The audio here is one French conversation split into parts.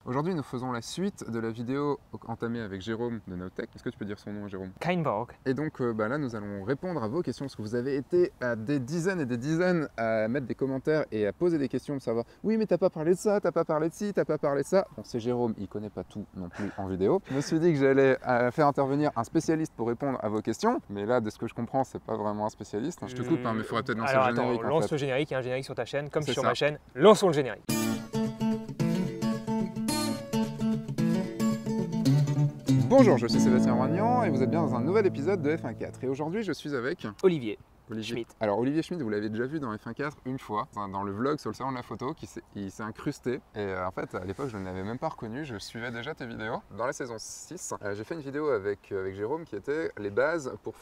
Aujourd'hui, nous faisons la suite de la vidéo entamée avec Jérôme de Nowtech. Est-ce que tu peux dire son nom, Jérôme? Kainborg. Et donc là, nous allons répondre à vos questions parce que vous avez été à des dizaines et des dizaines à mettre des commentaires et à poser des questions de savoir oui, mais t'as pas parlé de ça, t'as pas parlé de ci, t'as pas parlé de ça. Bon, c'est Jérôme, il connaît pas tout non plus en vidéo. Je me suis dit que j'allais faire intervenir un spécialiste pour répondre à vos questions, mais là, de ce que je comprends, c'est pas vraiment un spécialiste. Je te coupe, hein, mais il faudrait peut-être lancer le générique. Alors, lance le générique, il y a un générique sur ta chaîne, comme C'est sur ça. ma chaîne. Lançons le générique. Bonjour, je suis Sébastien Roignan et vous êtes bien dans un nouvel épisode de F1.4. Et aujourd'hui, je suis avec Olivier. Olivier Schmitt. Alors Olivier Schmitt, vous l'avez déjà vu dans F1.4 une fois, dans le vlog sur le salon de la photo, il s'est incrusté. Et en fait, à l'époque, je ne l'avais même pas reconnu, je suivais déjà tes vidéos. Dans la saison 6, j'ai fait une vidéo avec Jérôme qui était les bases pour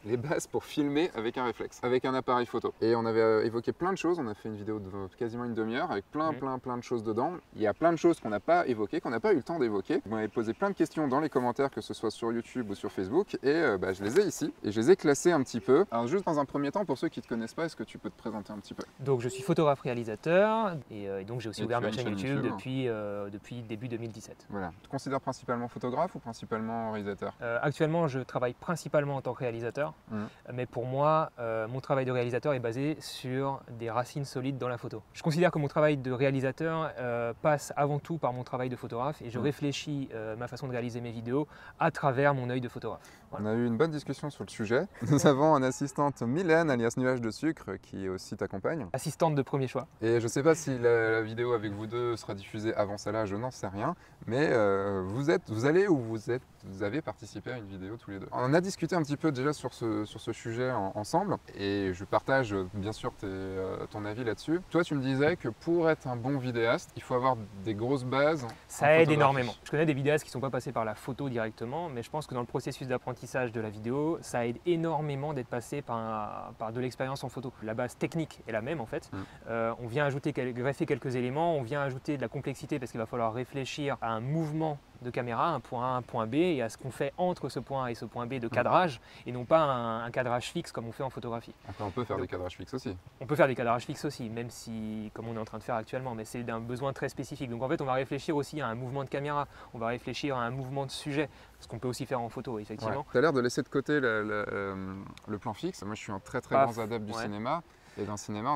les bases pour filmer avec un réflexe, avec un appareil photo. Et on avait évoqué plein de choses, on a fait une vidéo de quasiment une demi-heure avec plein de choses dedans. Il y a plein de choses qu'on n'a pas évoquées, qu'on n'a pas eu le temps d'évoquer. Vous m'avez posé plein de questions dans les commentaires, que ce soit sur YouTube ou sur Facebook, et je les ai ici, et je les ai classées un petit peu. Alors juste dans un premier temps, pour ceux qui ne te connaissent pas, est-ce que tu peux te présenter un petit peu? Donc je suis photographe réalisateur et donc j'ai aussi Et ouvert tu as ma une chaîne chaîne YouTube YouTube. depuis début 2017. Voilà. Tu te considères principalement photographe ou principalement réalisateur? Actuellement, je travaille principalement en tant que réalisateur, mais pour moi, mon travail de réalisateur est basé sur des racines solides dans la photo. Je considère que mon travail de réalisateur passe avant tout par mon travail de photographe et je réfléchis ma façon de réaliser mes vidéos à travers mon œil de photographe. Voilà. On a eu une bonne discussion sur le sujet. Nous avons une assistante Mylène, alias Nuage de Sucre, qui aussi t'accompagne. Assistante de premier choix. Et je ne sais pas si la vidéo avec vous deux sera diffusée avant celle-là, je n'en sais rien. Mais vous avez participé à une vidéo tous les deux. On a discuté un petit peu déjà sur ce sujet ensemble. Et je partage bien sûr ton avis là-dessus. Toi, tu me disais que pour être un bon vidéaste, il faut avoir des grosses bases. Ça aide énormément. Je connais des vidéastes qui ne sont pas passés par la photo directement, mais je pense que dans le processus d'apprentissage de la vidéo, ça aide énormément d'être passé par de l'expérience en photo. La base technique est la même en fait. On vient greffer quelques éléments, on vient ajouter de la complexité parce qu'il va falloir réfléchir à un mouvement de caméra, un point A, un point B, et à ce qu'on fait entre ce point A et ce point B de cadrage, et non pas un cadrage fixe comme on fait en photographie. Après, on peut faire des cadrages fixes aussi. On peut faire des cadrages fixes aussi, même si, comme on est en train de faire actuellement, mais c'est d'un besoin très spécifique. Donc en fait, on va réfléchir aussi à un mouvement de caméra, on va réfléchir à un mouvement de sujet, ce qu'on peut aussi faire en photo, effectivement. Ouais. Tu as l'air de laisser de côté le plan fixe. Moi, je suis un très grand adepte du cinéma, et dans le cinéma,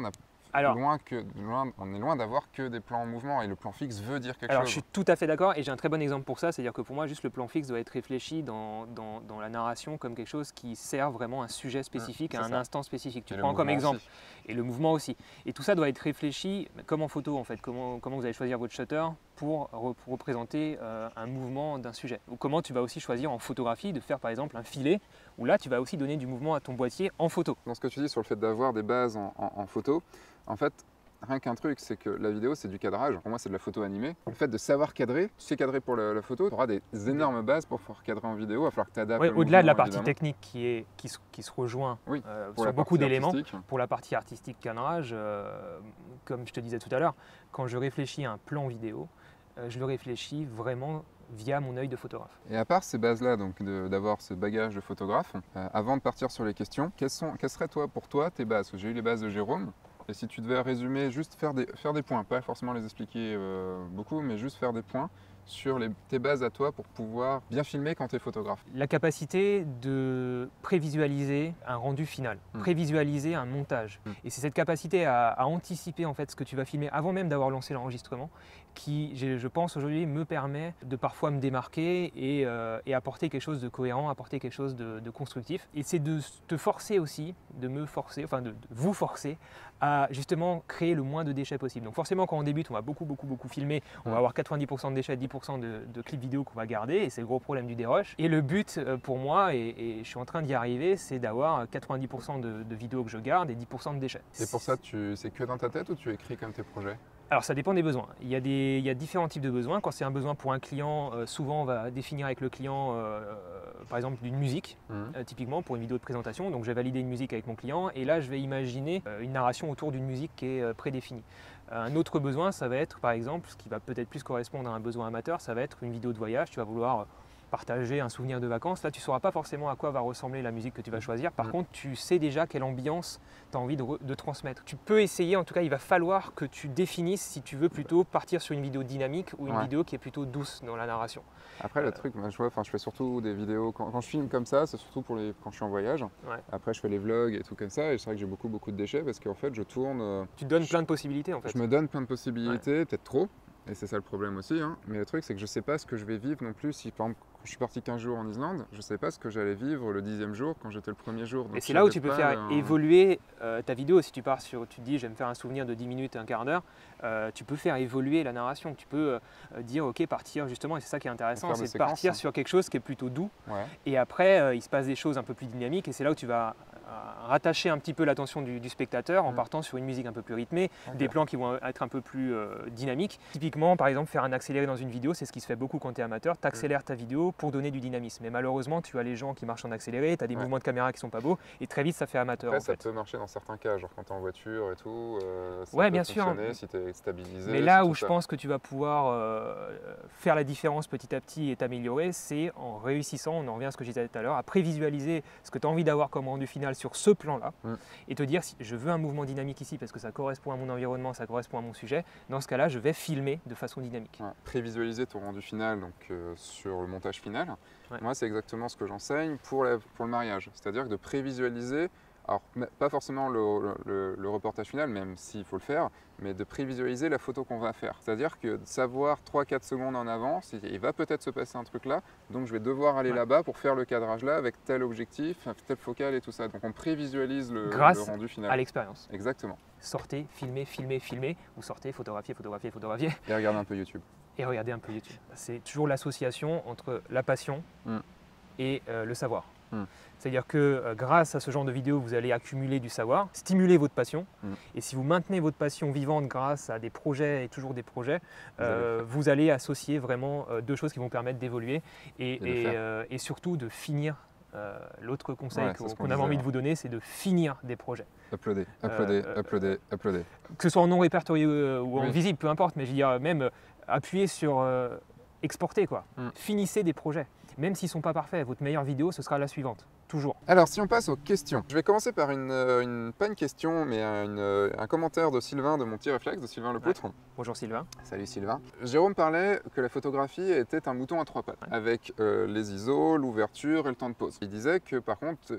on est loin d'avoir que des plans en mouvement, et le plan fixe veut dire quelque chose. Alors je suis tout à fait d'accord, et j'ai un très bon exemple pour ça, c'est-à-dire que pour moi, juste le plan fixe doit être réfléchi dans la narration comme quelque chose qui sert vraiment un sujet spécifique, à un instant spécifique. Tu prends comme exemple, et le mouvement aussi. Et tout ça doit être réfléchi comme en photo en fait, comment vous allez choisir votre shutter pour représenter un mouvement d'un sujet. Ou comment tu vas aussi choisir en photographie de faire par exemple un filet, où là tu vas aussi donner du mouvement à ton boîtier en photo. Dans ce que tu dis sur le fait d'avoir des bases en photo, en fait, rien qu'un truc, c'est que la vidéo, c'est du cadrage. Pour moi, c'est de la photo animée. Le fait de savoir cadrer, tu sais cadrer pour la photo, tu auras des énormes bases pour pouvoir cadrer en vidéo. Il va falloir que tu adaptes. Au-delà de la partie technique qui se rejoint sur beaucoup d'éléments, pour la partie artistique cadrage, comme je te disais tout à l'heure, quand je réfléchis à un plan vidéo, je le réfléchis vraiment via mon œil de photographe. Et à part ces bases-là, donc d'avoir ce bagage de photographe, avant de partir sur les questions, quelles seraient pour toi tes bases? J'ai eu les bases de Jérôme. Et si tu devais résumer, juste faire des points, pas forcément les expliquer beaucoup, mais juste faire des points sur tes bases à toi pour pouvoir bien filmer quand tu es photographe. La capacité de prévisualiser un rendu final, prévisualiser un montage. Et c'est cette capacité à anticiper en fait ce que tu vas filmer avant même d'avoir lancé l'enregistrement qui, je pense aujourd'hui, me permet de parfois me démarquer et apporter quelque chose de cohérent, apporter quelque chose de constructif. Et c'est de te forcer aussi, de vous forcer à justement créer le moins de déchets possible. Donc forcément quand on débute, on va beaucoup filmer, on va avoir 90% de déchets, 10% de clips vidéo qu'on va garder, et c'est le gros problème du dérush. Et le but pour moi, et je suis en train d'y arriver, c'est d'avoir 90% de vidéos que je garde et 10% de déchets. Et pour ça, c'est que dans ta tête ou tu écris comme tes projets? Alors ça dépend des besoins. Il y a différents types de besoins. Quand c'est un besoin pour un client, souvent on va définir avec le client par exemple d'une musique, typiquement pour une vidéo de présentation. Donc je vais valider une musique avec mon client et là je vais imaginer une narration autour d'une musique qui est prédéfinie. Un autre besoin, ça va être par exemple, ce qui va peut-être plus correspondre à un besoin amateur, ça va être une vidéo de voyage. Tu vas vouloir partager un souvenir de vacances. Là, tu ne sauras pas forcément à quoi va ressembler la musique que tu vas choisir. Par contre, tu sais déjà quelle ambiance tu as envie de transmettre. Tu peux essayer, en tout cas, il va falloir que tu définisses si tu veux plutôt partir sur une vidéo dynamique ou une vidéo qui est plutôt douce dans la narration. Après, le truc, moi, je fais surtout des vidéos, quand je filme comme ça, c'est surtout quand je suis en voyage. Après, je fais les vlogs et tout comme ça, et c'est vrai que j'ai beaucoup de déchets parce qu'en fait, je tourne. Tu te donnes plein de possibilités, en fait. Je me donne plein de possibilités, peut-être trop. Et c'est ça le problème aussi, hein. Mais le truc c'est que je sais pas ce que je vais vivre non plus. Si par exemple quand je suis parti 15 jours en Islande, je sais pas ce que j'allais vivre le 10e jour quand j'étais le premier jour. Donc et c'est là où tu peux faire évoluer ta vidéo. Si tu pars sur, tu te dis je vais me faire un souvenir de 10 minutes, un quart d'heure, tu peux faire évoluer la narration. Tu peux dire ok, partir justement, et c'est ça qui est intéressant, c'est de partir sur quelque chose qui est plutôt doux. Et après il se passe des choses un peu plus dynamiques et c'est là où tu vas rattacher un petit peu l'attention du spectateur en partant sur une musique un peu plus rythmée, des plans qui vont être un peu plus dynamiques. Typiquement, par exemple, faire un accéléré dans une vidéo, c'est ce qui se fait beaucoup quand tu es amateur. Tu accélères ta vidéo pour donner du dynamisme. Mais malheureusement, tu as les gens qui marchent en accéléré, tu as des mouvements de caméra qui sont pas beaux et très vite ça fait amateur. Après, ça peut marcher dans certains cas, genre quand tu es en voiture et tout. Ça peut bien sûr. Si tu es stabilisé. Mais là où je pense que tu vas pouvoir faire la différence petit à petit et t'améliorer, c'est en réussissant, on en revient à ce que je disais tout à l'heure, à prévisualiser ce que tu as envie d'avoir comme rendu final sur ce plan-là et te dire si je veux un mouvement dynamique ici parce que ça correspond à mon environnement, ça correspond à mon sujet, dans ce cas-là, je vais filmer de façon dynamique. Prévisualiser ton rendu final donc, sur le montage final, moi c'est exactement ce que j'enseigne pour le mariage, c'est-à-dire que de prévisualiser, alors pas forcément le reportage final, même s'il faut le faire, mais de prévisualiser la photo qu'on va faire. C'est-à-dire que de savoir 3-4 secondes en avance, il va peut-être se passer un truc là, donc je vais devoir aller là-bas pour faire le cadrage là avec tel objectif, tel focal et tout ça. Donc on prévisualise le rendu final. À l'expérience. Exactement. Sortez, filmez, filmez, filmez, ou sortez, photographiez, photographiez, photographiez. Et regardez un peu YouTube. Et regardez un peu YouTube. C'est toujours l'association entre la passion et le savoir. C'est-à-dire que grâce à ce genre de vidéo, vous allez accumuler du savoir, stimuler votre passion. Et si vous maintenez votre passion vivante grâce à des projets et toujours des projets, vous allez associer vraiment deux choses qui vont permettre d'évoluer et surtout de finir. L'autre conseil qu'on avait envie de vous donner, c'est de finir des projets. Uploader. Que ce soit en non répertorié ou en visible, peu importe, mais je veux dire, même appuyer sur exporter, quoi. Finissez des projets. Même s'ils ne sont pas parfaits, votre meilleure vidéo, ce sera la suivante. Toujours. Alors, si on passe aux questions, je vais commencer par pas une question, mais un commentaire de Sylvain, de mon petit réflexe, de Sylvain Lepoutre. Bonjour Sylvain. Salut Sylvain. Jérôme parlait que la photographie était un mouton à 3 pattes, avec les ISO, l'ouverture et le temps de pause. Il disait que par contre,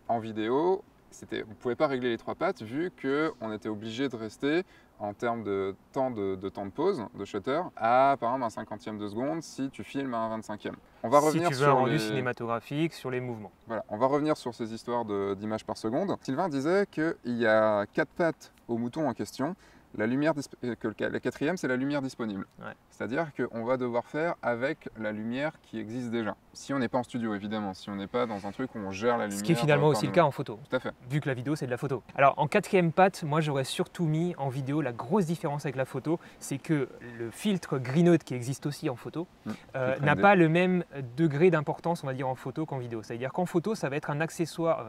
en vidéo, on ne pouvait pas régler les 3 pattes vu qu'on était obligé de rester en termes de temps de pause, de shutter, à par exemple un 50e de seconde si tu filmes à un 25e. On va revenir si tu veux un rendu cinématographique, sur les mouvements. Voilà, on va revenir sur ces histoires d'images par seconde. Sylvain disait qu'il y a 4 pattes au mouton en question. La 4e, c'est la lumière disponible. C'est-à-dire qu'on va devoir faire avec la lumière qui existe déjà. Si on n'est pas en studio, évidemment, si on n'est pas dans un truc où on gère la lumière. Ce qui est finalement aussi le cas en photo. Tout à fait. Vu que la vidéo, c'est de la photo. Alors, en 4e patte, moi, j'aurais surtout mis en vidéo la grosse différence avec la photo, c'est que le filtre Green Note qui existe aussi en photo n'a pas le même degré d'importance, on va dire, en photo qu'en vidéo. C'est-à-dire qu'en photo, ça va être un accessoire,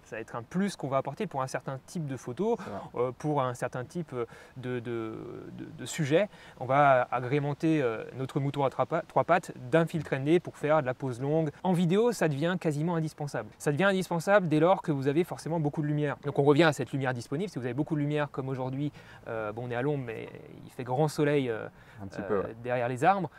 ça va être un plus qu'on va apporter pour un certain type de photo, pour un certain type de sujet. On va agrémenter notre mouton à 3 pattes d'un filtre ND pour faire de la pose longue. En vidéo, ça devient quasiment indispensable. Ça devient indispensable dès lors que vous avez forcément beaucoup de lumière. Donc on revient à cette lumière disponible. Si vous avez beaucoup de lumière comme aujourd'hui, bon, on est à l'ombre, mais il fait grand soleil derrière les arbres.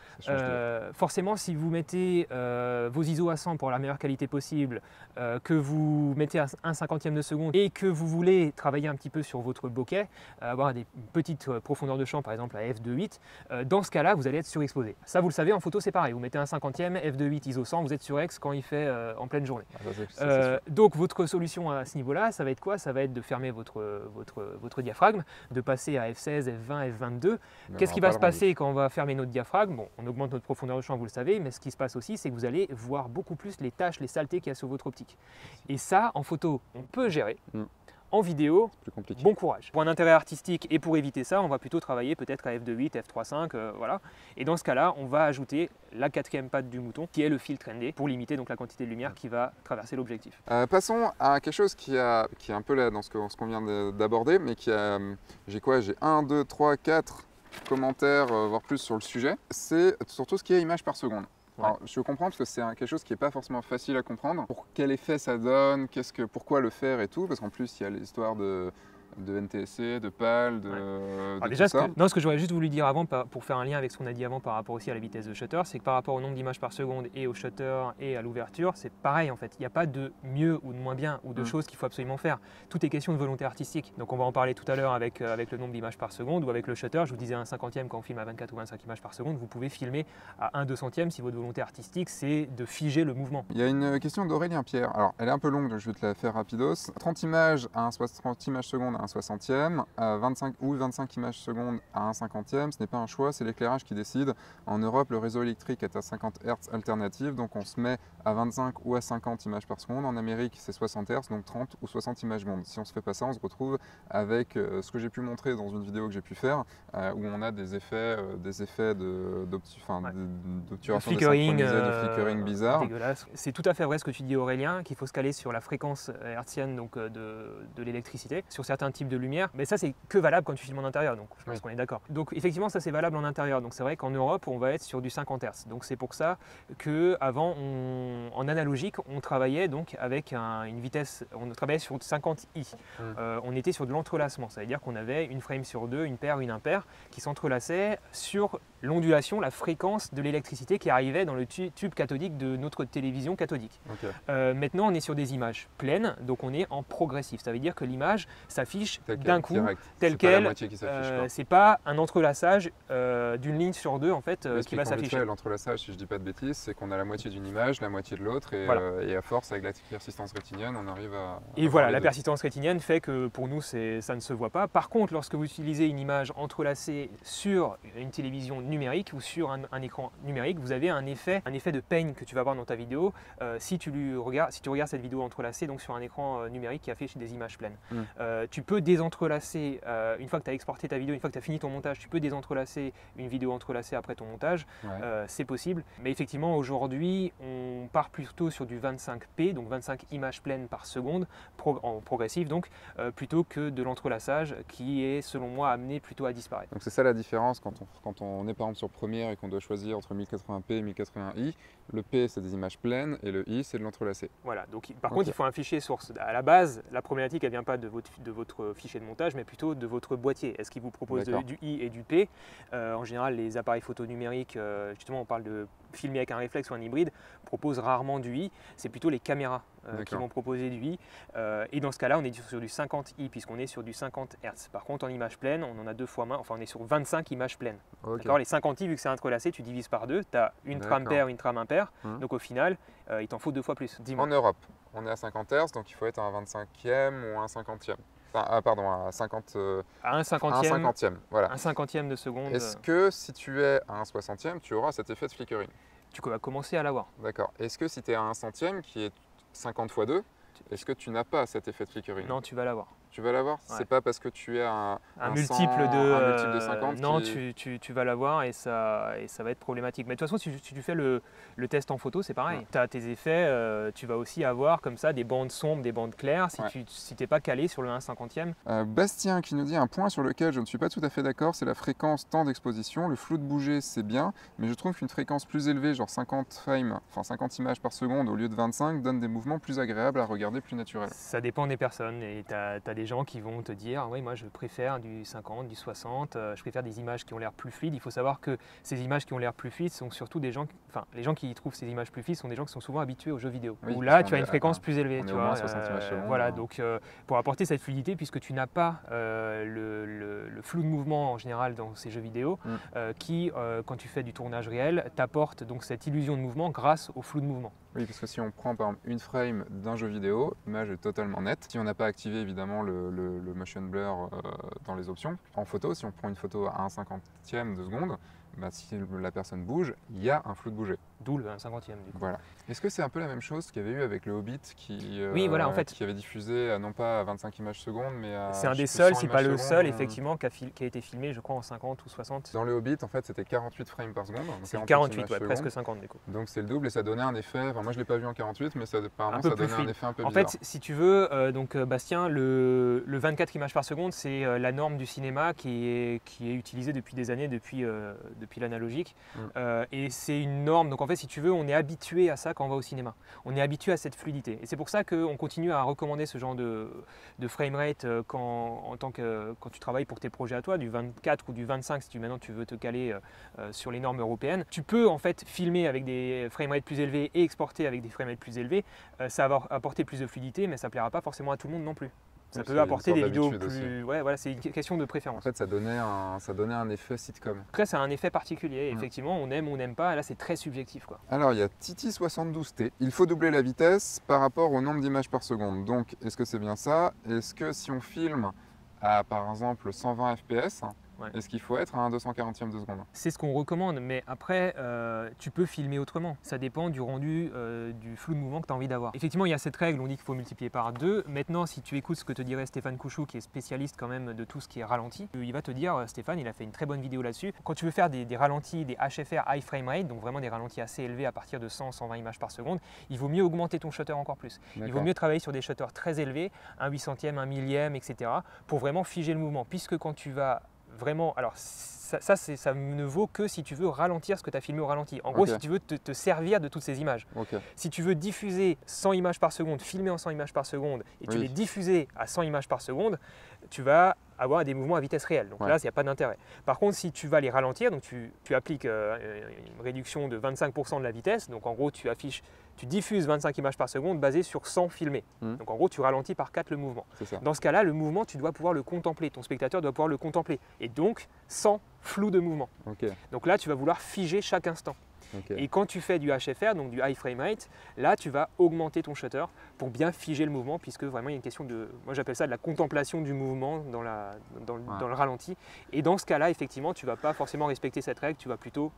Forcément, si vous mettez vos ISO à 100 pour la meilleure qualité possible, que vous mettez à 1/50e de seconde et que vous voulez travailler un petit peu sur votre bokeh, avoir des petites profondeurs de champ, par exemple à f2.8, dans ce cas-là, vous allez être surexposé. Ça, vous le savez, en photo, c'est pareil. Vous mettez un 50e, f2.8, ISO 100, vous êtes surex quand il fait en pleine journée. Donc, votre solution à ce niveau-là, ça va être quoi? Ça va être de fermer votre diaphragme, de passer à f16, f20, f22. Qu'est-ce qui va se passer quand on va fermer notre diaphragme? Bon, on augmente notre profondeur de champ, vous le savez, mais ce qui se passe aussi, c'est que vous allez voir beaucoup plus les taches, les saletés qu'il y a sur votre optique. Et ça, en photo, on peut gérer. En vidéo, bon courage. Pour un intérêt artistique et pour éviter ça, on va plutôt travailler peut-être à f2.8, f3.5, voilà. Et dans ce cas-là, on va ajouter la 4e patte du mouton, qui est le filtre ND, pour limiter donc la quantité de lumière qui va traverser l'objectif. Passons à quelque chose qui est un peu là dans ce qu'on vient d'aborder, mais qui a, j'ai 1, 2, 3, 4 commentaires, voire plus sur le sujet. C'est surtout ce qui est images par seconde. Alors, je comprends parce que c'est quelque chose qui n'est pas forcément facile à comprendre. Pour quel effet ça donne, pourquoi le faire et tout, parce qu'en plus il y a l'histoire de NTSC, de PAL, de déjà, tout ça. ce que j'aurais juste voulu dire avant, pour faire un lien avec ce qu'on a dit avant par rapport aussi à la vitesse de shutter, c'est que par rapport au nombre d'images par seconde et au shutter et à l'ouverture, c'est pareil en fait. Il n'y a pas de mieux ou de moins bien ou de choses qu'il faut absolument faire. Tout est question de volonté artistique. Donc on va en parler tout à l'heure avec le nombre d'images par seconde ou avec le shutter. Je vous disais 1/50e quand on filme à 24 ou 25 images par seconde. Vous pouvez filmer à 1/200e si votre volonté artistique c'est de figer le mouvement. Il y a une question d'Aurélien Pierre. Alors elle est un peu longue donc je vais te la faire rapidos. 30 images à 30 images secondes à 1/60e. 25 ou 25 images secondes à 1/50e, ce n'est pas un choix, c'est l'éclairage qui décide. En Europe, le réseau électrique est à 50 Hz alternative, donc on se met à 25 ou à 50 images par seconde. En Amérique, c'est 60 Hz, donc 30 ou 60 images secondes. Si on ne se fait pas ça, on se retrouve avec ce que j'ai pu montrer dans une vidéo que j'ai pu faire, où on a des effets d'obturation flickering, de flickering bizarre. Dégueulasse. C'est tout à fait vrai ce que tu dis Aurélien, qu'il faut se caler sur la fréquence hertzienne donc, de l'électricité, sur certains types de lumière. Mais ça, c'est que valable quand tu filmes en intérieur, donc je pense qu'on est d'accord. Donc effectivement, ça c'est valable en intérieur. Donc c'est vrai qu'en Europe, on va être sur du 50 Hz. Donc c'est pour ça qu'avant, en analogique, on travaillait donc avec une vitesse, on travaillait sur 50 i. On était sur de l'entrelacement, ça veut dire qu'on avait une frame sur deux, une paire, une impaire, qui s'entrelaçaient sur l'ondulation, la fréquence de l'électricité qui arrivait dans le tube cathodique de notre télévision cathodique. Maintenant, on est sur des images pleines, donc on est en progressif. Ça veut dire que l'image s'affiche d'un coup, tel quel. C'est pas un entrelaçage d'une ligne sur deux en fait qui va s'afficher. L'entrelaçage, si je dis pas de bêtises, c'est qu'on a la moitié d'une image, la moitié de l'autre, et à force avec la persistance rétinienne, on arrive à. Et voilà, la persistance rétinienne fait que pour nous, ça ne se voit pas. Par contre, lorsque vous utilisez une image entrelacée sur une télévision numérique ou sur un écran numérique, vous avez un effet de peigne que tu vas voir dans ta vidéo si tu regardes cette vidéo entrelacée donc sur un écran numérique qui affiche des images pleines. Tu peux désentrelacer, une fois que tu as exporté ta vidéo, une fois que tu as fini ton montage, tu peux désentrelacer une vidéo entrelacée après ton montage, c'est possible. Mais effectivement, aujourd'hui, on part plutôt sur du 25p, donc 25 images pleines par seconde, en progressif donc, plutôt que de l'entrelaçage qui est selon moi amené plutôt à disparaître. Donc c'est ça la différence quand on est par exemple sur Premiere et qu'on doit choisir entre 1080p et 1080i. Le P c'est des images pleines et le I c'est de l'entrelacé. Voilà, donc par contre il faut un fichier source. À la base, la problématique elle vient pas de votre fichier de montage mais plutôt de votre boîtier. Est-ce qu'il vous propose du I et du P? En général les appareils photo numériques, justement on parle de filmer avec un réflexe ou un hybride, proposent rarement du I, c'est plutôt les caméras qui vont proposer du I. Et dans ce cas-là, on est sur du 50 I puisqu'on est sur du 50 Hz. Par contre, en image pleine, on en a deux fois moins, enfin on est sur 25 images pleines. Les 50 I, vu que c'est entrelacé, tu divises par deux, tu as une trame paire, une trame impaire. Donc au final, il t'en faut deux fois plus. En Europe, on est à 50 Hz, donc il faut être à un 25e ou un 50e. Enfin, pardon, à 50. À un 50e. Voilà. Un 50e de seconde. Est-ce que si tu es à un 60e, tu auras cet effet de flickering? Tu vas commencer à l'avoir. D'accord. Est-ce que si tu es à un centième, qui est 50 x 2, est-ce que tu n'as pas cet effet de flickering? Non, tu vas l'avoir. Tu vas l'avoir? C'est pas parce que tu es un multiple de 50 non, tu vas l'avoir et ça va être problématique. Mais de toute façon, si tu fais le test en photo, c'est pareil. Tu as tes effets, tu vas aussi avoir comme ça des bandes sombres, des bandes claires si tu n'es pas calé sur le 1/50e. Bastien qui nous dit un point sur lequel je ne suis pas tout à fait d'accord, c'est la fréquence temps d'exposition. Le flou de bouger, c'est bien, mais je trouve qu'une fréquence plus élevée, genre 50 frames, enfin 50 images par seconde au lieu de 25, donne des mouvements plus agréables à regarder, plus naturels. Ça dépend des personnes et tu as des gens qui vont te dire oui, moi je préfère du 50, du 60, je préfère des images qui ont l'air plus fluides. Il faut savoir que ces images qui ont l'air plus fluides sont surtout des gens, les gens qui trouvent ces images plus fluides sont des gens qui sont souvent habitués aux jeux vidéo. Où là tu as une fréquence plus élevée, tu vois. 60 images secondes, voilà, donc pour apporter cette fluidité, puisque tu n'as pas le flou de mouvement en général dans ces jeux vidéo, qui quand tu fais du tournage réel t'apporte donc cette illusion de mouvement grâce au flou de mouvement. Oui, parce que si on prend par exemple une frame d'un jeu vidéo, l'image est totalement nette. Si on n'a pas activé évidemment le motion blur dans les options, en photo, si on prend une photo à 1/50e de seconde, si la personne bouge, il y a un flou de bouger. D'où le 1/50e du coup. Voilà. Est-ce que c'est un peu la même chose qu'il y avait eu avec le Hobbit qui, en fait, qui avait diffusé non pas à 25 images secondes, mais à. C'est un des seuls, c'est pas le seul effectivement, qui a été filmé, je crois, en 50 ou 60. Dans le Hobbit, en fait, c'était 48 frames par seconde. C'est 48, presque 50 du coup. Donc c'est le double et ça donnait un effet. Enfin, moi je l'ai pas vu en 48, mais apparemment ça donnait un effet un peu bizarre. En fait, si tu veux, Bastien, le 24 images par seconde, c'est la norme du cinéma qui est utilisée depuis des années, depuis depuis l'analogique. Et c'est une norme. Donc en fait, si tu veux, on est habitué à ça quand on va au cinéma. On est habitué à cette fluidité. Et c'est pour ça qu'on continue à recommander ce genre de framerate quand tu travailles pour tes projets à toi, du 24 ou du 25 si maintenant tu veux te caler sur les normes européennes. Tu peux en fait filmer avec des framerates plus élevés et exporter avec des framerates plus élevés. Ça va apporter plus de fluidité, mais ça ne plaira pas forcément à tout le monde non plus. Ça peut apporter des vidéos plus... Ouais, voilà, c'est une question de préférence. En fait, ça donnait un effet sitcom. Après, ça a un effet particulier. Effectivement, on aime ou on n'aime pas. Là, c'est très subjectif, quoi. Alors, il y a Titi72T. Il faut doubler la vitesse par rapport au nombre d'images par seconde. Donc, est-ce que c'est bien ça? Est-ce que si on filme à, par exemple, 120 fps, est-ce qu'il faut être à un 240e de seconde? C'est ce qu'on recommande, mais après, tu peux filmer autrement. Ça dépend du rendu, du flou de mouvement que tu as envie d'avoir. Effectivement, il y a cette règle, on dit qu'il faut multiplier par 2. Maintenant, si tu écoutes ce que te dirait Stéphane Couchou, qui est spécialiste quand même de tout ce qui est ralenti, il va te dire, Stéphane, il a fait une très bonne vidéo là-dessus. Quand tu veux faire des ralentis, des HFR high frame rate, donc vraiment des ralentis assez élevés à partir de 100-120 images par seconde, il vaut mieux augmenter ton shutter encore plus. Il vaut mieux travailler sur des shutters très élevés, un 800e, un millième, etc., pour vraiment figer le mouvement. Puisque quand tu vas vraiment, alors ça ne vaut que si tu veux ralentir ce que tu as filmé au ralenti. En gros, si tu veux te servir de toutes ces images. Si tu veux diffuser 100 images par seconde, filmer en 100 images par seconde, et tu les diffuser à 100 images par seconde, tu vas avoir des mouvements à vitesse réelle. Donc là, il n'y a pas d'intérêt. Par contre, si tu vas les ralentir, donc tu appliques une réduction de 25% de la vitesse. Donc en gros, tu diffuses 25 images par seconde basées sur 100 filmés. Donc en gros, tu ralentis par 4 le mouvement. Dans ce cas-là, le mouvement, tu dois pouvoir le contempler. Ton spectateur doit pouvoir le contempler. Et donc, sans flou de mouvement. Donc là, tu vas vouloir figer chaque instant. Et quand tu fais du HFR, donc du high frame rate, là tu vas augmenter ton shutter pour bien figer le mouvement, puisque vraiment il y a une question de, moi j'appelle ça de la contemplation du mouvement dans le ralenti. Et dans ce cas-là, effectivement, tu ne vas pas forcément respecter cette règle, tu vas plutôt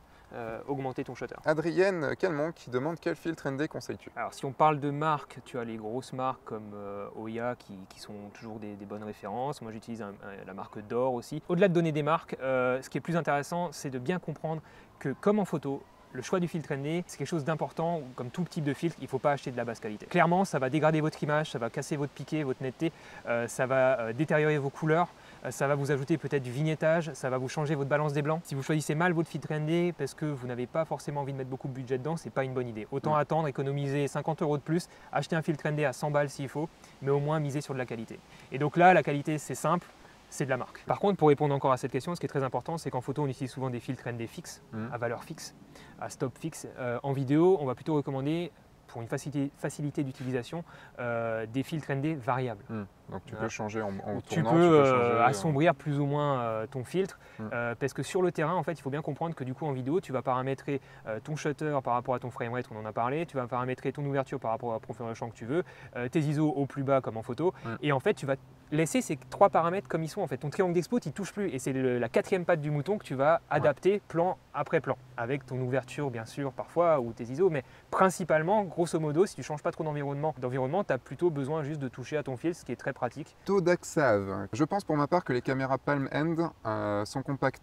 augmenter ton shutter. Adrienne Calmont qui demande quel filtre ND conseilles-tu? Alors si on parle de marques, tu as les grosses marques comme Oya qui sont toujours des bonnes références. Moi j'utilise la marque d'or aussi. Au-delà de donner des marques, ce qui est plus intéressant, c'est de bien comprendre que comme en photo, le choix du filtre ND, c'est quelque chose d'important. Comme tout type de filtre, il ne faut pas acheter de la basse qualité. Clairement, ça va dégrader votre image, ça va casser votre piqué, votre netteté, ça va détériorer vos couleurs, ça va vous ajouter peut-être du vignettage, ça va vous changer votre balance des blancs. Si vous choisissez mal votre filtre ND parce que vous n'avez pas forcément envie de mettre beaucoup de budget dedans, ce n'est pas une bonne idée. Autant attendre, économiser 50 € de plus, acheter un filtre ND à 100 balles s'il faut, mais au moins miser sur de la qualité. Et donc là, la qualité, c'est simple. C'est de la marque. Par contre, pour répondre encore à cette question, ce qui est très important, c'est qu'en photo, on utilise souvent des filtres ND fixes, à valeur fixe, à stop fixe. En vidéo, on va plutôt recommander, pour une facilité d'utilisation, des filtres ND variables. Donc tu peux changer en tournant, tu peux assombrir plus ou moins ton filtre, parce que sur le terrain, en fait, il faut bien comprendre que du coup en vidéo, tu vas paramétrer ton shutter par rapport à ton framerate, on en a parlé, tu vas paramétrer ton ouverture par rapport à la profondeur de champ que tu veux, tes ISO au plus bas comme en photo, et en fait, tu vas laisser ces 3 paramètres comme ils sont. En fait, ton triangle d'expo, il ne touche plus, et c'est la 4e patte du mouton que tu vas adapter plan après plan, avec ton ouverture bien sûr parfois ou tes ISO, mais principalement, grosso modo, si tu ne changes pas trop d'environnement, tu as plutôt besoin juste de toucher à ton filtre, ce qui est très pratique. Todaxav. Je pense pour ma part que les caméras Palm End sont compactes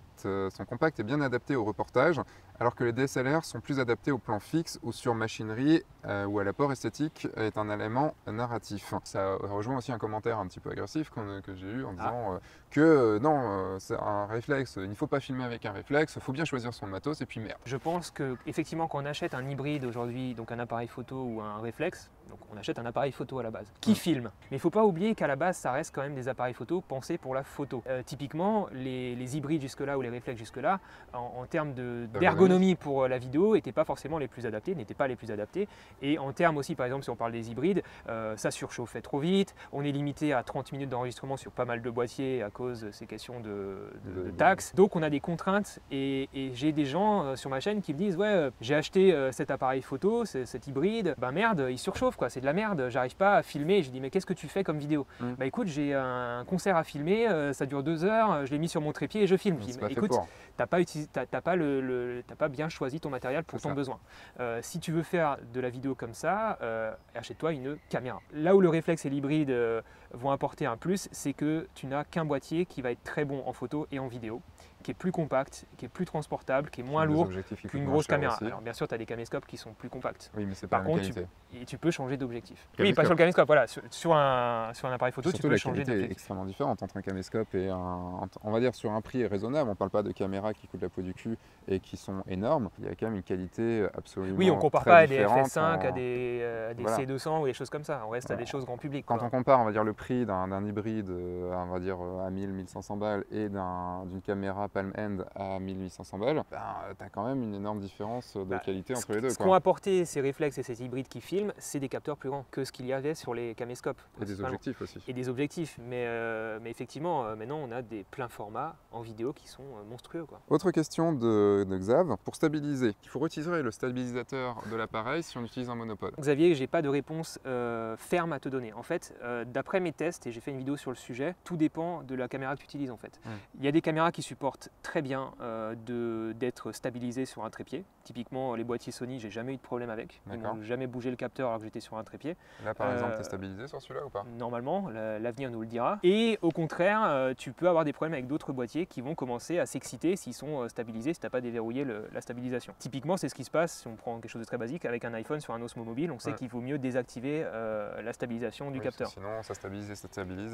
et bien adaptées au reportage, alors que les DSLR sont plus adaptés au plan fixe ou sur machinerie où l'apport esthétique est un élément narratif. Ça rejoint aussi un commentaire un petit peu agressif que j'ai eu en disant que non, c'est un réflexe, il ne faut pas filmer avec un réflexe, il faut bien choisir son matos et puis merde. Je pense que effectivement quand on achète un hybride aujourd'hui, donc un appareil photo ou un réflexe, donc on achète un appareil photo à la base, qui filme. Mais il ne faut pas oublier qu'à la base, ça reste quand même des appareils photo pensés pour la photo. Typiquement, les hybrides jusque-là ou les réflexes jusque-là, en termes d'ergonomie pour la vidéo, n'étaient pas forcément les plus adaptés, Et en termes aussi, par exemple, si on parle des hybrides, ça surchauffait trop vite, on est limité à 30 minutes d'enregistrement sur pas mal de boîtiers à cause de ces questions de taxes. Donc on a des contraintes et j'ai des gens sur ma chaîne qui me disent « Ouais, j'ai acheté cet appareil photo, cet hybride, ben merde, il surchauffe quoi, c'est de la merde, j'arrive pas à filmer. » Je dis « Mais qu'est-ce que tu fais comme vidéo ?» Bah écoute, j'ai un concert à filmer, ça dure 2 heures, je l'ai mis sur mon trépied et je filme. Je dis « Écoute, t'as pas bien choisi ton matériel pour ton besoin. Si tu veux faire de la vidéo comme ça, achète-toi une caméra. » Là où le réflexe et l'hybride vont apporter un plus, c'est que tu n'as qu'un boîtier qui va être très bon en photo et en vidéo. qui est plus compact, qui est plus transportable, qui est moins Des lourd objectifs qui qu'une coûtent moins grosse cher caméra. aussi. Alors bien sûr, tu as des caméscopes qui sont plus compacts. Oui, mais c'est pas Par la même contre, qualité. tu peux changer d'objectif. Oui, Caméscope. pas sur le caméscope, voilà. Sur un appareil photo, Surtout tu peux la changer qualité est d'objectif. extrêmement différente entre un caméscope et on va dire sur un prix raisonnable. On parle pas de caméras qui coûtent la peau du cul et qui sont énormes. Il y a quand même une qualité absolument Oui, on ne compare très pas à des différente FS5, à des Voilà. C200 ou des choses comme ça. On reste à des choses grand public. Quand quoi. on compare, on va dire, le prix d'un hybride, on va dire à 1000-1500 balles et d'une caméra Palm End à 1800 balles, ben, tu as quand même une énorme différence de qualité entre les deux. Ce qu'ont apporté ces réflexes et ces hybrides qui filment, c'est des capteurs plus grands que ce qu'il y avait sur les caméscopes. Et des objectifs aussi. Et des objectifs. Mais effectivement, maintenant, on a des pleins formats en vidéo qui sont monstrueux. Quoi. Autre question de Xav. Pour stabiliser, il faut retirer le stabilisateur de l'appareil si on utilise un monopode. Xavier, j'ai pas de réponse ferme à te donner. En fait, d'après mes tests, et j'ai fait une vidéo sur le sujet, tout dépend de la caméra que tu utilises en fait. Il y a des caméras qui supportent très bien d'être stabilisées sur un trépied. Typiquement, les boîtiers Sony, j'ai jamais eu de problème avec. Ils n'ont jamais bougé le capteur alors que j'étais sur un trépied. Là, par exemple, tu es stabilisé sur celui-là ou pas? Normalement, l'avenir nous le dira. Et au contraire, tu peux avoir des problèmes avec d'autres boîtiers qui vont commencer à s'exciter s'ils sont stabilisés, si tu n'as pas déverrouillé la stabilisation. Typiquement, c'est ce qui se passe si on prend quelque chose de très basique avec un iPhone sur un Osmo Mobile. On sait qu'il vaut mieux désactiver la stabilisation du capteur. Sinon, ça stabilise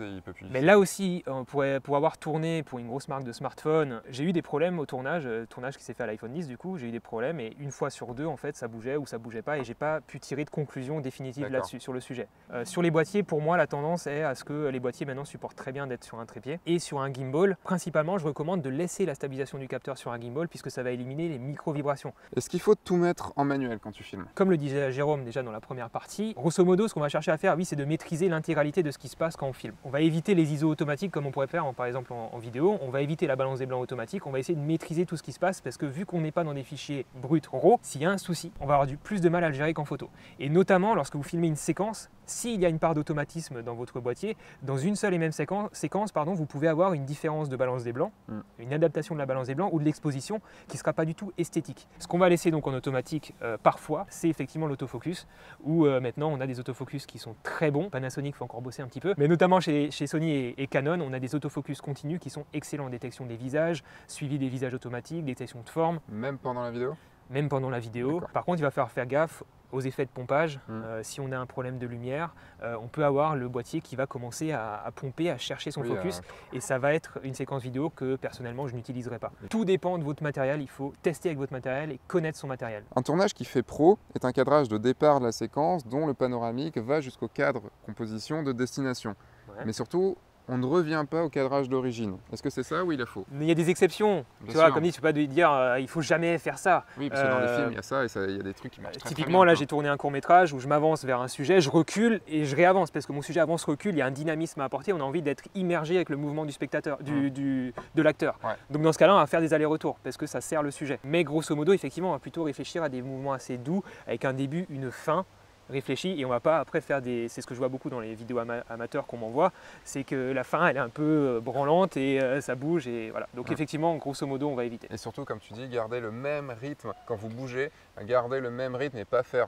et il peut plus. Mais là aussi, pour avoir tourné pour une grosse marque de smartphone, j'ai eu des problèmes au tournage qui s'est fait à l'iPhone 10 du coup, j'ai eu des problèmes et une fois sur deux en fait ça bougeait ou ça bougeait pas et j'ai pas pu tirer de conclusion définitive là-dessus sur le sujet. Sur les boîtiers, pour moi la tendance est à ce que les boîtiers maintenant supportent très bien d'être sur un trépied et sur un gimbal. Principalement, je recommande de laisser la stabilisation du capteur sur un gimbal puisque ça va éliminer les micro-vibrations. Est-ce qu'il faut tout mettre en manuel quand tu filmes? Comme le disait Jérôme déjà dans la première partie, grosso modo ce qu'on va chercher à faire, oui, c'est de maîtriser l'intégralité de ce qui se passe quand on filme. On va éviter les ISO automatiques comme on pourrait faire par exemple en vidéo, on va éviter la balance des blancs automatique, on va essayer de maîtriser tout ce qui se passe parce que vu qu'on n'est pas dans des fichiers bruts RAW, s'il y a un souci, on va avoir plus de mal à le gérer qu'en photo. Et notamment lorsque vous filmez une séquence, s'il y a une part d'automatisme dans votre boîtier, dans une seule et même séquence, vous pouvez avoir une différence de balance des blancs, une adaptation de la balance des blancs ou de l'exposition qui ne sera pas du tout esthétique. Ce qu'on va laisser donc en automatique parfois, c'est effectivement l'autofocus, où maintenant on a des autofocus qui sont très bons. Panasonic faut encore bosser un petit peu, mais notamment chez Sony et Canon, on a des autofocus continus qui sont excellents. Détection des visages, suivi des visages automatiques, détection de forme. Même pendant la vidéo? Même pendant la vidéo. Par contre, il va falloir faire gaffe aux effets de pompage. Si on a un problème de lumière, on peut avoir le boîtier qui va commencer à pomper, à chercher son focus. Et ça va être une séquence vidéo que personnellement je n'utiliserai pas. Tout dépend de votre matériel, il faut tester avec votre matériel et connaître son matériel. Un tournage qui fait pro est un cadrage de départ de la séquence dont le panoramique va jusqu'au cadre composition de destination. Mais surtout, on ne revient pas au cadrage d'origine. Est-ce que c'est ça ou il est faux? Mais il y a des exceptions. Tu vois, comme dit, tu peux pas dire il faut jamais faire ça. Oui, parce que dans les films, il y a ça et il y a des trucs qui marchent très typiquement, très bien, là, j'ai tourné un court-métrage où je m'avance vers un sujet, je recule et je réavance parce que mon sujet avance-recule, il y a un dynamisme à apporter, on a envie d'être immergé avec le mouvement du spectateur, de l'acteur. Donc dans ce cas-là, on va faire des allers-retours parce que ça sert le sujet. Mais grosso modo, effectivement, on va plutôt réfléchir à des mouvements assez doux avec un début, une fin. Réfléchi et on va pas après faire c'est ce que je vois beaucoup dans les vidéos amateurs qu'on m'envoie, c'est que la fin elle est un peu branlante et ça bouge et voilà. Donc effectivement, grosso modo, on va éviter. Et surtout, comme tu dis, garder le même rythme quand vous bougez, garder le même rythme et pas faire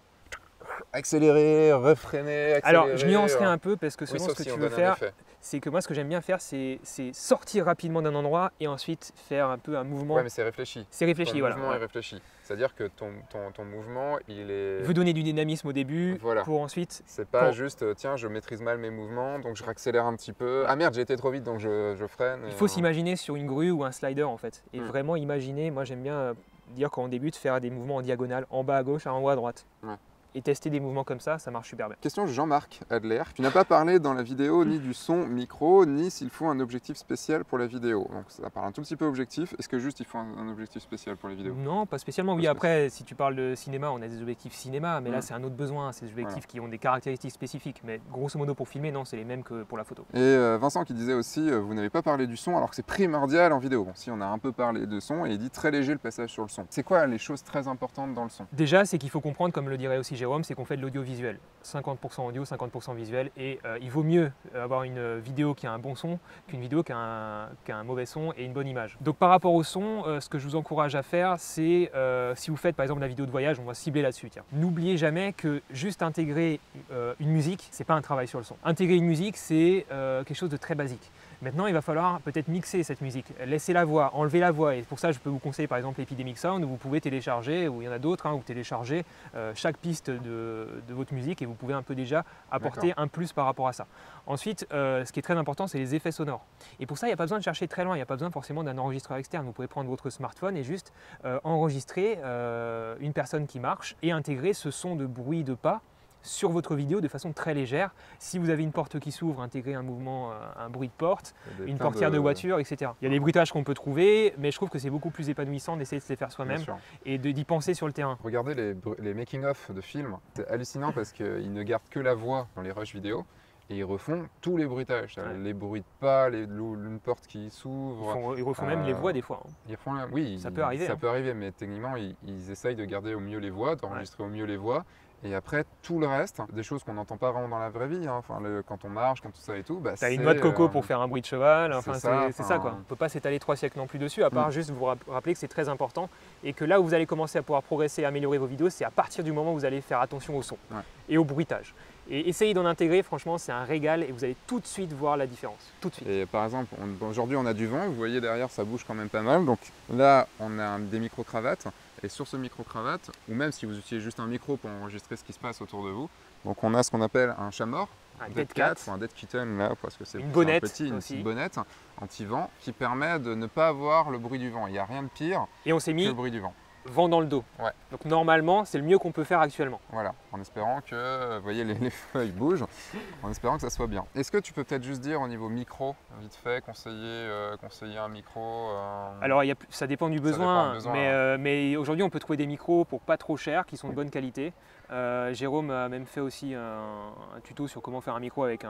accélérer, refréner, accélérer. Alors je nuancerai un peu parce que selon ce que tu veux faire, c'est que moi ce que j'aime bien faire c'est sortir rapidement d'un endroit et ensuite faire un peu un mouvement. Ouais, mais c'est réfléchi. C'est réfléchi, voilà. Le mouvement est réfléchi. C'est-à-dire que ton mouvement, il est... Il veut donner du dynamisme au début pour ensuite... C'est pas juste, tiens, je maîtrise mal mes mouvements, donc je réaccélère un petit peu. Ah merde, j'ai été trop vite, donc je freine. Il faut s'imaginer sur une grue ou un slider en fait. Et vraiment imaginer, moi j'aime bien dire quand on débute, faire des mouvements en diagonale, en bas à gauche, en haut à droite. Et tester des mouvements comme ça marche super bien. Question de Jean-Marc Adler. Tu n'as pas parlé dans la vidéo ni du son micro, ni s'il faut un objectif spécial pour la vidéo. Donc ça parle un tout petit peu objectif. Est-ce que juste il faut un objectif spécial pour les vidéos? Non, pas spécialement. Oui, après, si tu parles de cinéma, on a des objectifs cinéma, mais là c'est un autre besoin. C'est des objectifs qui ont des caractéristiques spécifiques. Mais grosso modo pour filmer, non, c'est les mêmes que pour la photo. Et Vincent qui disait aussi, vous n'avez pas parlé du son alors que c'est primordial en vidéo. Bon, si on a un peu parlé de son, et il dit très léger le passage sur le son. C'est quoi les choses très importantes dans le son? Déjà, c'est qu'il faut comprendre, comme le dirait aussi Jérôme, c'est qu'on fait de l'audio visuel, 50% audio, 50% visuel, et il vaut mieux avoir une vidéo qui a un bon son qu'une vidéo qui a un mauvais son et une bonne image. Donc par rapport au son, ce que je vous encourage à faire, c'est si vous faites par exemple la vidéo de voyage, on va cibler là-dessus. N'oubliez jamais que juste intégrer une musique, c'est pas un travail sur le son. Intégrer une musique, c'est quelque chose de très basique. Maintenant, il va falloir peut-être mixer cette musique, laisser la voix, enlever la voix. Et pour ça, je peux vous conseiller par exemple Epidemic Sound où vous pouvez télécharger, ou il y en a d'autres, où vous téléchargez chaque piste de votre musique et vous pouvez un peu déjà apporter un plus par rapport à ça. Ensuite, ce qui est très important, c'est les effets sonores. Et pour ça, il n'y a pas besoin de chercher très loin, il n'y a pas besoin forcément d'un enregistreur externe. Vous pouvez prendre votre smartphone et juste enregistrer une personne qui marche et intégrer ce son de bruit de pas sur votre vidéo de façon très légère. Si vous avez une porte qui s'ouvre, intégrer un mouvement, un bruit de porte, une portière de voiture, etc. Il y a des bruitages qu'on peut trouver, mais je trouve que c'est beaucoup plus épanouissant d'essayer de se les faire soi-même et d'y penser sur le terrain. Regardez les making-of de films, c'est hallucinant parce qu'ils ne gardent que la voix dans les rushs vidéo et ils refont tous les bruitages, les bruits de pas, une porte qui s'ouvre. Ils refont même les voix des fois. Oui, ça peut arriver. Ça peut arriver, mais techniquement, ils essayent de garder au mieux les voix, d'enregistrer au mieux les voix. Et après, tout le reste, des choses qu'on n'entend pas vraiment dans la vraie vie, enfin, quand on marche, quand tout ça et tout. Bah, t'as une noix de coco pour faire un bruit de cheval, enfin, c'est ça quoi. On ne peut pas s'étaler 3 siècles non plus dessus, à part juste vous rappeler que c'est très important et que là où vous allez commencer à pouvoir progresser et améliorer vos vidéos, c'est à partir du moment où vous allez faire attention au son et au bruitage. Et essayez d'en intégrer, franchement, c'est un régal et vous allez tout de suite voir la différence. Tout de suite. Et par exemple, aujourd'hui, on a du vent. Vous voyez derrière, ça bouge quand même pas mal. Donc là, on a des micro-cravates. Et sur ce micro-cravate, ou même si vous utilisez juste un micro pour enregistrer ce qui se passe autour de vous, donc on a ce qu'on appelle un chat mort, un dead cat, ou un dead kitten là, parce que c'est une petite bonnette anti-vent qui permet de ne pas avoir le bruit du vent. Il n'y a rien de pire que le bruit du vent. Vent dans le dos. Donc normalement, c'est le mieux qu'on peut faire actuellement. Voilà, en espérant que, vous voyez, les feuilles bougent, en espérant que ça soit bien. Est-ce que tu peux peut-être juste dire au niveau micro, vite fait, conseiller un micro Alors, ça dépend du besoin, mais aujourd'hui, on peut trouver des micros pour pas trop cher, qui sont de bonne qualité. Jérôme a même fait aussi un tuto sur comment faire un micro avec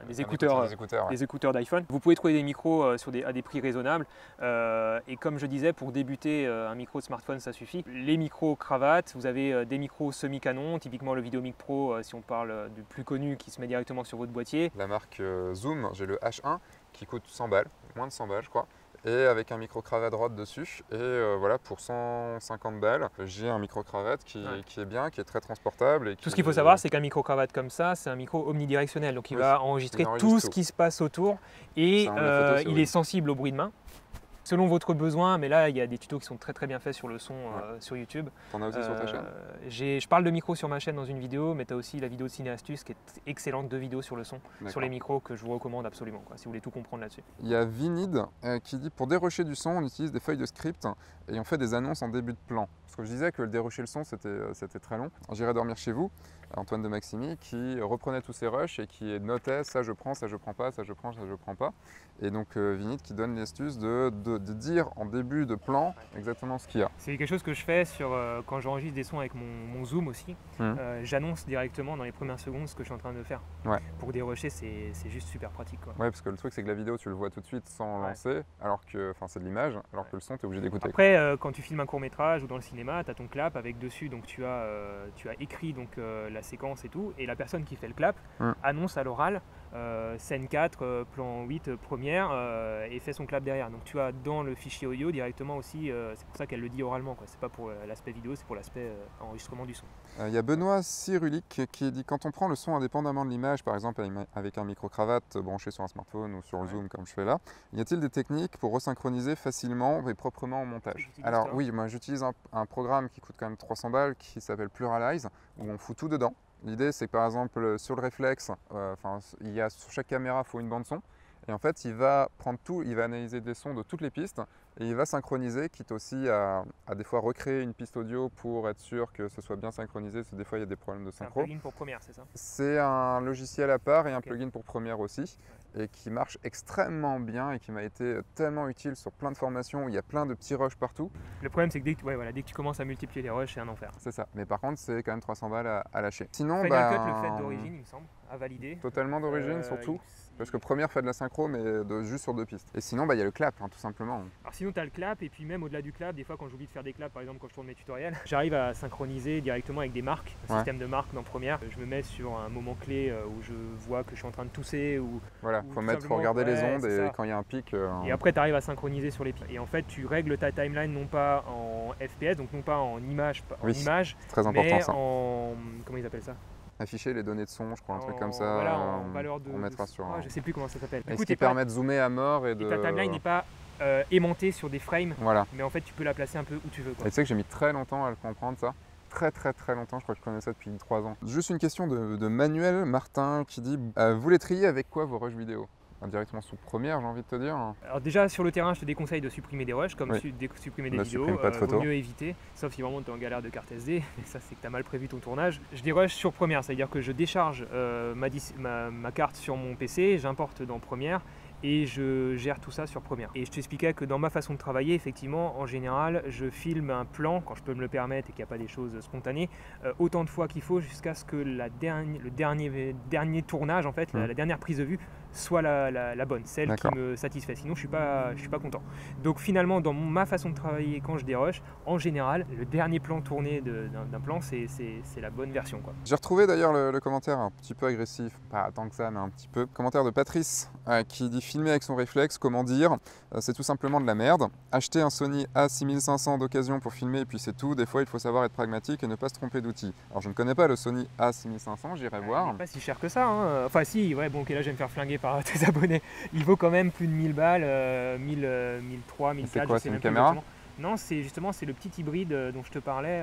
des écouteurs d'iPhone. Vous pouvez trouver des micros à des prix raisonnables et comme je disais, pour débuter, un micro de smartphone ça suffit. Les micros cravates, vous avez des micros semi-canon, typiquement le Videomic Pro si on parle du plus connu qui se met directement sur votre boîtier. La marque Zoom, j'ai le H1 qui coûte 100 balles, moins de 100 balles je crois. Et avec un micro-cravate Rode dessus. Et voilà, pour 150 balles, j'ai un micro-cravate qui est bien, qui est très transportable. Tout ce qu'il faut savoir, c'est qu'un micro-cravate comme ça, c'est un micro omnidirectionnel. Donc il va enregistrer tout ce qui se passe autour et il est sensible au bruit de main. Selon votre besoin, mais là il y a des tutos qui sont très bien faits sur le son sur YouTube. T'en as aussi sur ta chaîne? Je parle de micro sur ma chaîne dans une vidéo, mais tu as aussi la vidéo de Ciné Astuce qui est excellente, 2 vidéos sur le son, sur les micros que je vous recommande absolument, si vous voulez tout comprendre là-dessus. Il y a Vinid qui dit pour dérocher du son, on utilise des feuilles de script et on fait des annonces en début de plan. Parce que je disais que le dérocher le son c'était très long. J'irai dormir chez vous, Antoine de Maximi, qui reprenait tous ces rushs et qui notait ça je prends, ça je prends pas, ça je prends, ça je prends pas. Et donc Vinid qui donne l'astuce de dire en début de plan exactement ce qu'il y a. C'est quelque chose que je fais quand j'enregistre des sons avec mon Zoom aussi. J'annonce directement dans les premières secondes ce que je suis en train de faire. Pour dérocher, c'est juste super pratique. Ouais, parce que le truc c'est que la vidéo tu le vois tout de suite sans lancer, alors que c'est de l'image, alors que le son tu es obligé d'écouter. Après, quand tu filmes un court-métrage ou dans le cinéma, tu as ton clap avec dessus, donc tu as écrit la séquence et tout, et la personne qui fait le clap annonce à l'oral scène 4, plan 8, première, et fait son clap derrière. Donc tu as dans le fichier audio directement aussi, c'est pour ça qu'elle le dit oralement, c'est pas pour l'aspect vidéo, c'est pour l'aspect enregistrement du son. Il y a Benoît Cyrulic qui dit quand on prend le son indépendamment de l'image, par exemple avec un micro-cravate branché sur un smartphone ou sur le Zoom comme je fais là, y a-t-il des techniques pour resynchroniser facilement et proprement au montage? Alors oui, moi j'utilise un programme qui coûte quand même 300 balles qui s'appelle Pluralize, où on fout tout dedans. L'idée c'est que par exemple sur le réflexe, il y a sur chaque caméra, il faut une bande son. Et en fait, il va prendre tout, il va analyser des sons de toutes les pistes et il va synchroniser, quitte aussi à des fois recréer une piste audio pour être sûr que ce soit bien synchronisé, parce que des fois il y a des problèmes de synchro. C'est un plugin pour Premiere, c'est ça? C'est un logiciel à part et un plugin pour Premiere aussi, et qui marche extrêmement bien et qui m'a été tellement utile sur plein de formations où il y a plein de petits rushs partout. Le problème c'est que dès que tu commences à multiplier les rushs, c'est un enfer. C'est ça, mais par contre c'est quand même 300 balles à lâcher. Sinon, Final Cut le fait d'origine, il me semble, à valider. Totalement d'origine surtout. Parce que Premiere fait de la synchro, mais juste sur 2 pistes. Et sinon, il y a le clap, tout simplement. Alors sinon, tu as le clap, et puis même au-delà du clap, des fois quand j'oublie de faire des claps, par exemple quand je tourne mes tutoriels, j'arrive à synchroniser directement avec des marques, un système de marques dans Premiere. Je me mets sur un moment clé où je vois que je suis en train de tousser. Voilà, faut regarder les ondes et quand il y a un pic. Et après, tu arrives à synchroniser sur les pics. Et en fait, tu règles ta timeline non pas en FPS, donc non pas en image, très important, mais ça. en. Comment ils appellent ça? afficher les données de son, je crois, un truc comme ça. Voilà, en valeur de. On mettra sur. Je sais plus comment ça s'appelle. Et ce qui permet de zoomer à mort et de. Et ta timeline n'est pas aimantée sur des frames, voilà. Mais en fait tu peux la placer un peu où tu veux. Quoi. Et tu sais que j'ai mis très longtemps à le comprendre ça. Très longtemps, je crois que je connais ça depuis 3 ans. Juste une question de Manuel Martin qui dit vous les triez avec quoi vos rushs vidéo? Directement sous Première, j'ai envie de te dire. Alors déjà sur le terrain, je te déconseille de supprimer des rushs, comme supprimer des vidéos. Pas de photos. Vaut mieux éviter, sauf si vraiment tu es en galère de carte SD, mais ça c'est que tu as mal prévu ton tournage. Je dérush sur Première, c'est-à-dire que je décharge ma carte sur mon PC, j'importe dans Première et je gère tout ça sur Première. Et je t'expliquais que dans ma façon de travailler, effectivement, en général, je filme un plan, quand je peux me le permettre et qu'il n'y a pas des choses spontanées, autant de fois qu'il faut jusqu'à ce que le dernier tournage, en fait, la dernière prise de vue, soit la bonne, celle qui me satisfait. Sinon, je suis pas content. Donc finalement, dans ma façon de travailler, quand je dérush, en général, le dernier plan tourné d'un plan, c'est la bonne version. J'ai retrouvé d'ailleurs le commentaire un petit peu agressif, pas tant que ça, mais un petit peu. Commentaire de Patrice qui dit filmer avec son réflexe, comment dire, c'est tout simplement de la merde. Acheter un Sony A6500 d'occasion pour filmer et puis c'est tout. Des fois, il faut savoir être pragmatique et ne pas se tromper d'outil. Alors je ne connais pas le Sony A6500, j'irai voir. Il n'est pas si cher que ça. Hein. Enfin si, ouais, bon, ok, là je vais me faire flinguer par tes abonnés. Il vaut quand même plus de 1000 balles, 1003, 1004. C'est quoi, c'est une caméra? Non, c'est le petit hybride dont je te parlais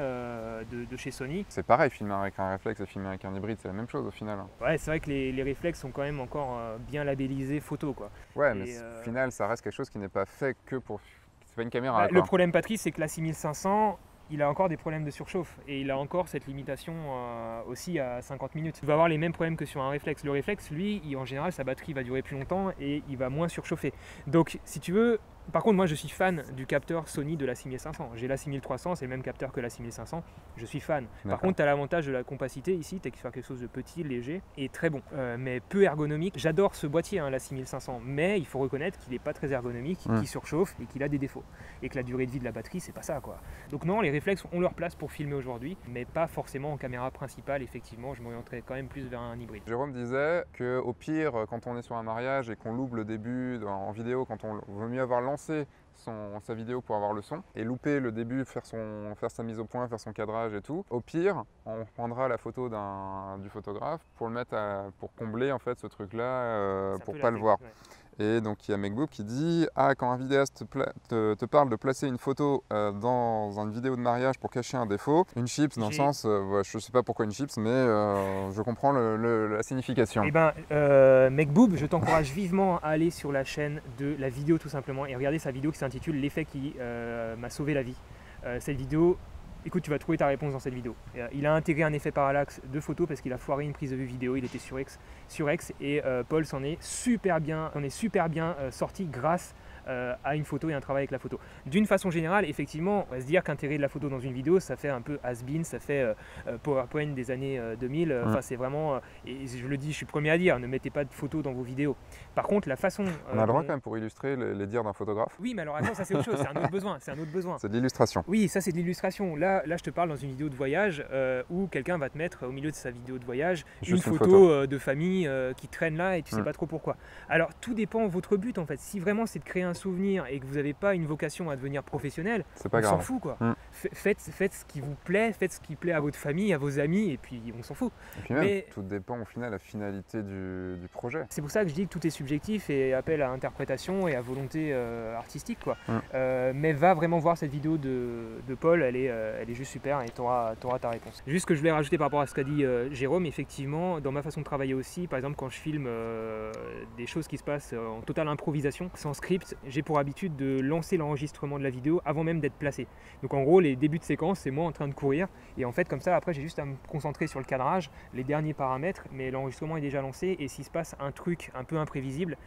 de chez Sony. C'est pareil, filmer avec un réflexe et filmer avec un hybride, c'est la même chose au final. Ouais, c'est vrai que les réflexes sont quand même encore bien labellisés photo, quoi. Ouais, mais au final, ça reste quelque chose qui n'est pas fait que pour. C'est pas une caméra. Bah, le problème, Patrice, c'est que la 6500. Il a encore des problèmes de surchauffe et il a encore cette limitation aussi à 50 minutes. Il va avoir les mêmes problèmes que sur un réflexe. Le réflexe, lui, en général, sa batterie va durer plus longtemps et il va moins surchauffer. Donc, si tu veux, par contre, moi, je suis fan du capteur Sony de la 6500. J'ai la 6300, c'est le même capteur que la 6500. Je suis fan. Par contre, tu as l'avantage de la compacité ici. Tu as faire quelque chose de petit, léger et très bon, mais peu ergonomique. J'adore ce boîtier, hein, la 6500, mais il faut reconnaître qu'il n'est pas très ergonomique, qu'il surchauffe et qu'il a des défauts. Et que la durée de vie de la batterie, c'est pas ça, quoi. Donc non, les réflexes ont leur place pour filmer aujourd'hui, mais pas forcément en caméra principale. Effectivement, je m'orienterais quand même plus vers un hybride. Jérôme disait qu'au pire, quand on est sur un mariage et qu'on loupe le début en vidéo, quand on vaut mieux avoir lancé sa vidéo pour avoir le son et louper le début, faire sa mise au point, faire son cadrage et tout. Au pire, on prendra la photo du photographe pour le mettre pour combler en fait ce truc-là, pour pas le voir. Ouais. Et donc il y a MacBook qui dit quand un vidéaste te parle de placer une photo dans une vidéo de mariage pour cacher un défaut, une chips dans le sens, je sais pas pourquoi une chips, mais je comprends la signification. Eh ben, MacBoob, je t'encourage vivement à aller sur la chaîne de la vidéo tout simplement et regarder sa vidéo qui s'intitule L'effet qui m'a sauvé la vie. Cette vidéo, écoute, tu vas trouver ta réponse dans cette vidéo. Il a intégré un effet parallaxe de photo parce qu'il a foiré une prise de vue vidéo, il était sur X et Paul s'en est super bien sorti grâce à une photo et un travail avec la photo. D'une façon générale, effectivement, on va se dire qu'intégrer de la photo dans une vidéo, ça fait un peu has-been, ça fait PowerPoint des années 2000. Enfin, c'est vraiment, et je le dis, je suis le premier à dire, ne mettez pas de photos dans vos vidéos. Par contre, la façon... on a le droit quand même pour illustrer les dires d'un photographe. Oui, mais alors attends, ça c'est autre chose, c'est un autre besoin. C'est de l'illustration. Oui, ça c'est de l'illustration. Là, je te parle dans une vidéo de voyage où quelqu'un va te mettre au milieu de sa vidéo de voyage une photo de famille qui traîne là et tu sais pas trop pourquoi. Alors, tout dépend de votre but en fait. Si vraiment c'est de créer un souvenir et que vous n'avez pas une vocation à devenir professionnel, on s'en fout quoi. Faites ce qui vous plaît, faites ce qui plaît à votre famille, à vos amis et puis on s'en fout. Et puis même, tout dépend au final de la finalité du projet. C'est pour ça que je dis que tout est subjectif et appelle à interprétation et à volonté artistique quoi. Mais va vraiment voir cette vidéo de Paul, elle est juste super et tu auras ta réponse. Juste ce que je voulais rajouter par rapport à ce qu'a dit Jérôme, effectivement, dans ma façon de travailler aussi, par exemple quand je filme des choses qui se passent en totale improvisation, sans script, j'ai pour habitude de lancer l'enregistrement de la vidéo avant même d'être placé. Donc en gros, les débuts de séquence, c'est moi en train de courir et en fait comme ça, après j'ai juste à me concentrer sur le cadrage, les derniers paramètres, mais l'enregistrement est déjà lancé et s'il se passe un truc un peu imprévisible,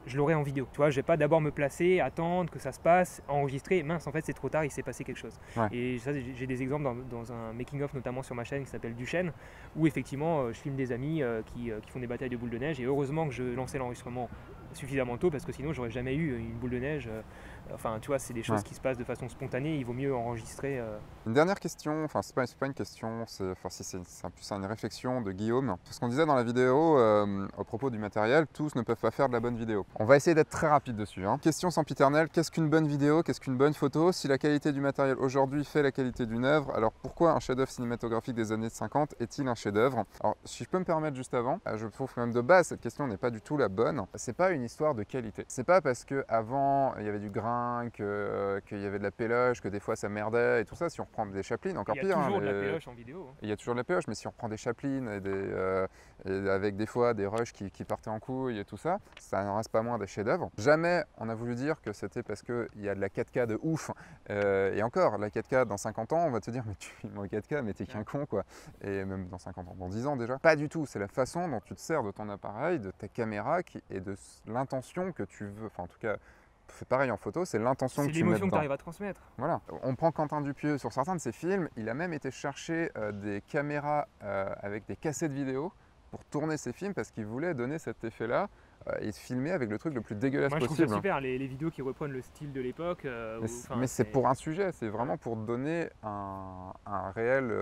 je l'aurai en vidéo. Tu vois, je vais pas d'abord me placer, attendre que ça se passe, enregistrer. Mince, en fait, c'est trop tard, il s'est passé quelque chose. Ouais. Et ça, j'ai des exemples dans un making-of, notamment sur ma chaîne qui s'appelle Duchesne, où effectivement, je filme des amis qui font des batailles de boules de neige. Et heureusement que je lançais l'enregistrement suffisamment tôt, parce que sinon, j'aurais jamais eu une boule de neige Enfin, tu vois, c'est des choses qui se passent de façon spontanée. Il vaut mieux enregistrer. Une dernière question, enfin c'est pas une question, c'est plus une réflexion de Guillaume. Ce qu'on disait dans la vidéo au propos du matériel, tous ne peuvent pas faire de la bonne vidéo. On va essayer d'être très rapide dessus. Question sempiternelle, qu'est-ce qu'une bonne vidéo, qu'est-ce qu'une bonne photo? Si la qualité du matériel aujourd'hui fait la qualité d'une œuvre, alors pourquoi un chef-d'œuvre cinématographique des années 50 est-il un chef-d'œuvre? Alors si je peux me permettre juste avant, je trouve que même de base cette question n'est pas du tout la bonne. C'est pas une histoire de qualité. C'est pas parce qu'avant il y avait du grain, qu'il y avait de la péloche, que des fois ça merdait et tout ça. Si on reprend des Chaplin, encore pire. Il y a toujours de la péloche en vidéo. Il y a toujours de la péloche, mais si on reprend des Chaplin et avec des fois des rushs qui partaient en couille et tout ça, ça n'en reste pas moins des chefs-d'œuvre. Jamais on a voulu dire que c'était parce qu'il y a de la 4K de ouf. Et encore, la 4K dans 50 ans, on va te dire, mais tu filmes en 4K, mais t'es qu'un con, quoi. Et même dans 50 ans, dans 10 ans déjà. Pas du tout, c'est la façon dont tu te sers de ton appareil, de ta caméra et de l'intention que tu veux, enfin en tout cas, c'est pareil en photo, c'est l'intention que tu mets dedans. C'est l'émotion que tu arrives à transmettre. Voilà. On prend Quentin Dupieux, sur certains de ses films, il a même été chercher des caméras avec des cassettes vidéo pour tourner ses films parce qu'il voulait donner cet effet-là et filmer avec le truc le plus dégueulasse possible. Moi je trouve ça super, les vidéos qui reprennent le style de l'époque. Mais c'est pour un sujet, c'est vraiment pour donner un réel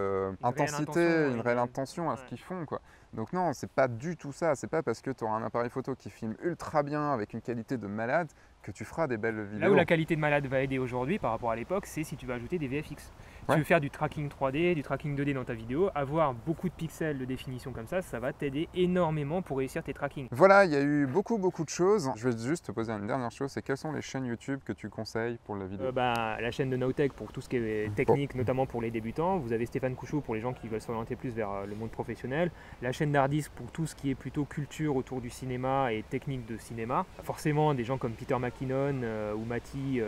intensité, une réelle intention à ce qu'ils font, quoi. Donc non, c'est pas du tout ça, c'est pas parce que tu auras un appareil photo qui filme ultra bien avec une qualité de malade que tu feras des belles vidéos. Là où la qualité de malade va aider aujourd'hui par rapport à l'époque, c'est si tu vas ajouter des VFX. Tu veux faire du tracking 3D, du tracking 2D dans ta vidéo, avoir beaucoup de pixels de définition comme ça va t'aider énormément pour réussir tes trackings. Voilà, il y a eu beaucoup de choses. Je vais juste te poser une dernière chose, c'est quelles sont les chaînes YouTube que tu conseilles pour la vidéo? La chaîne de Nowtech pour tout ce qui est technique, notamment pour les débutants. Vous avez Stéphane Couchot pour les gens qui veulent s'orienter plus vers le monde professionnel. La chaîne d'Hardisk pour tout ce qui est plutôt culture autour du cinéma et technique de cinéma. Forcément, des gens comme Peter McKinnon ou Mati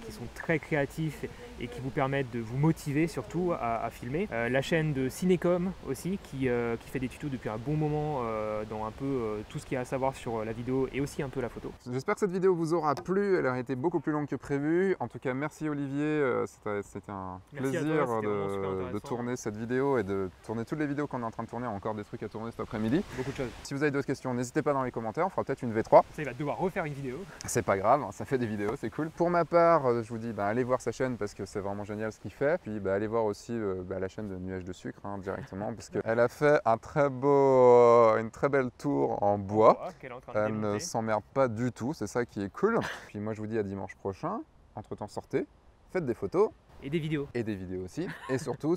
qui sont très créatifs et qui vous permettent de vous motiver surtout à filmer. La chaîne de Cinécom aussi qui fait des tutos depuis un bon moment dans un peu tout ce qu'il y a à savoir sur la vidéo et aussi un peu la photo. J'espère que cette vidéo vous aura plu, elle a été beaucoup plus longue que prévu. En tout cas, merci Olivier, c'était un plaisir de tourner cette vidéo et de tourner toutes les vidéos qu'on est en train de tourner, encore des trucs à tourner cet après-midi. Beaucoup de choses. Si vous avez d'autres questions, n'hésitez pas dans les commentaires, on fera peut-être une V3. Ça, il va devoir refaire une vidéo. C'est pas grave, ça fait des vidéos, c'est cool. Pour ma part, je vous dis, allez voir sa chaîne parce que c'est vraiment génial ce qu'il fait. Puis allez voir aussi la chaîne de Nuages de Sucre directement parce qu'elle a fait une très belle tour en bois. Elle ne s'emmerde pas du tout, c'est ça qui est cool. Puis moi je vous dis à dimanche prochain. Entre-temps, sortez, faites des photos. Et des vidéos. Et des vidéos aussi. Et surtout,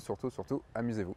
amusez-vous.